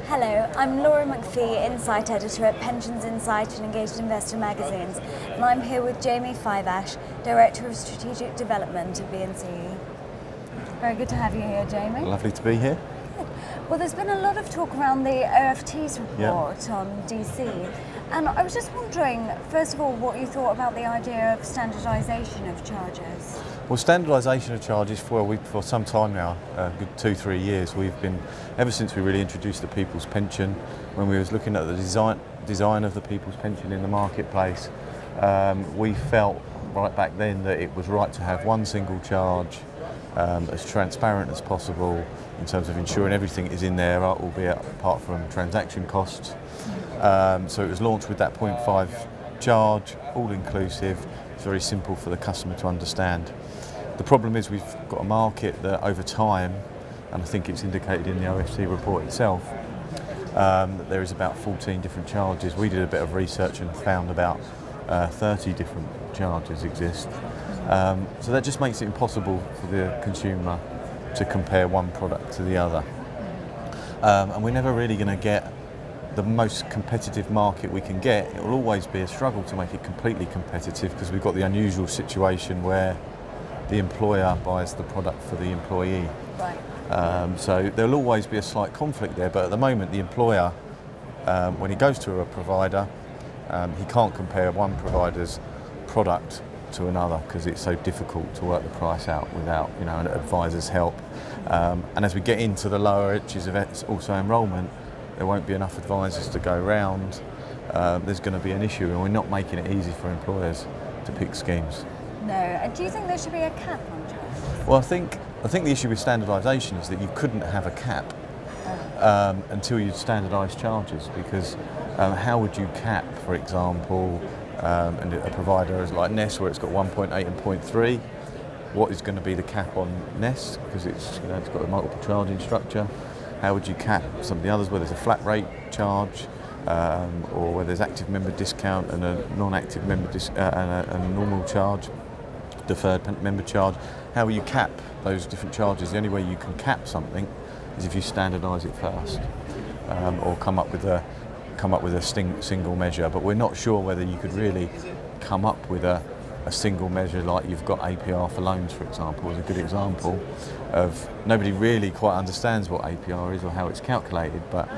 Hello, I'm Laura MacPhee, Insight Editor at Pensions Insight and Engaged Investor magazines, and I'm here with Jamie Fiveash, Director of Strategic Development at B&CE. Very good to have you here, Jamie. Lovely to be here. Well, there's been a lot of talk around the OFT's report on DC, and I was just wondering, first of all, what you thought about the idea of standardisation of charges. Well, standardisation of charges for some time now, a good 2-3 years, we've been, ever since we really introduced the People's Pension, when we was looking at the design of the People's Pension in the marketplace, we felt right back then that it was right to have one single charge, as transparent as possible in terms of ensuring everything is in there, albeit apart from transaction costs. So it was launched with that 0.5 charge, all inclusive. It's very simple for the customer to understand. The problem is we've got a market that over time, and I think it's indicated in the OFT report itself, that there is about 14 different charges. We did a bit of research and found about 30 different charges exist. So that just makes it impossible for the consumer to compare one product to the other. And we're never really going to get the most competitive market we can get. It will always be a struggle to make it completely competitive because we've got the unusual situation where the employer buys the product for the employee. Right. So there'll always be a slight conflict there, but at the moment the employer, when he goes to a provider, he can't compare one provider's product to another because it's so difficult to work the price out without an advisor's help. And as we get into the lower reaches of also enrolment, there won't be enough advisors to go round. There's going to be an issue, and we're not making it easy for employers to pick schemes. No, and do you think there should be a cap on charges? Well, I think the issue with standardisation is that you couldn't have a cap until you'd standardised charges, because how would you cap, for example, and a provider is like Nest, where it's got 1.8 and 0.3. What is going to be the cap on Nest, because it's got a multiple charging structure? How would you cap some of the others where there's a flat rate charge, or where there's active member discount and a non-active member and a normal charge, deferred member charge? How will you cap those different charges? The only way you can cap something is if you standardise it first, or come up with a single measure. But we're not sure whether you could really come up with a single measure like you've got APR for loans, for example, is a good example of nobody really quite understands what APR is or how it's calculated, but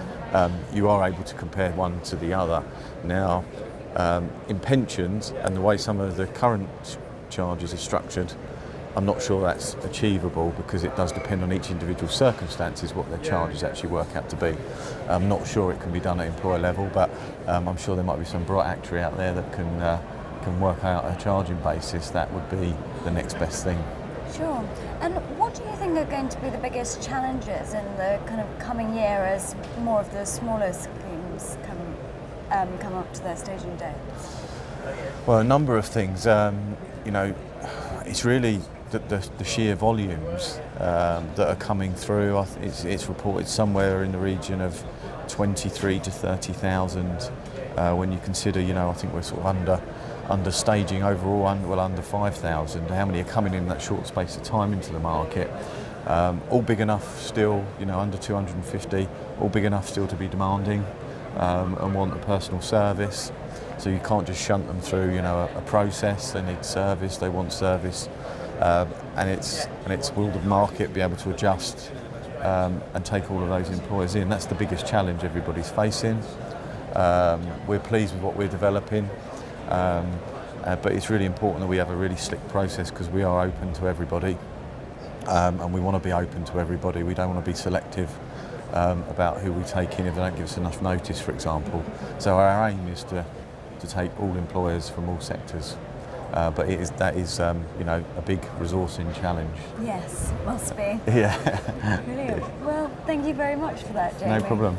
you are able to compare one to the other. Now, in pensions and the way some of the current charges are structured, I'm not sure that's achievable because it does depend on each individual circumstances what their charges actually work out to be. I'm not sure it can be done at employer level, but I'm sure there might be some bright actuary out there that can work out a charging basis. That would be the next best thing. Sure. And what do you think are going to be the biggest challenges in the kind of coming year as more of the smaller schemes come up to their staging date? Well, a number of things. It's really the sheer volumes that are coming through. It's reported somewhere in the region of 23 to 30,000. When you consider, I think we're sort of under staging overall, under 5,000. How many are coming in that short space of time into the market? All big enough still, under 250, all big enough still to be demanding and want a personal service. So you can't just shunt them through, a process. They need service, they want service, and it's will the market be able to adjust and take all of those employers in? That's the biggest challenge everybody's facing. We're pleased with what we're developing. But it's really important that we have a really slick process because we are open to everybody, and we want to be open to everybody. We don't want to be selective about who we take in if they don't give us enough notice, for example. So our aim is to take all employers from all sectors, but that is a big resourcing challenge. Yes, must be. Yeah. Brilliant. Well, thank you very much for that, Jamie. No problem.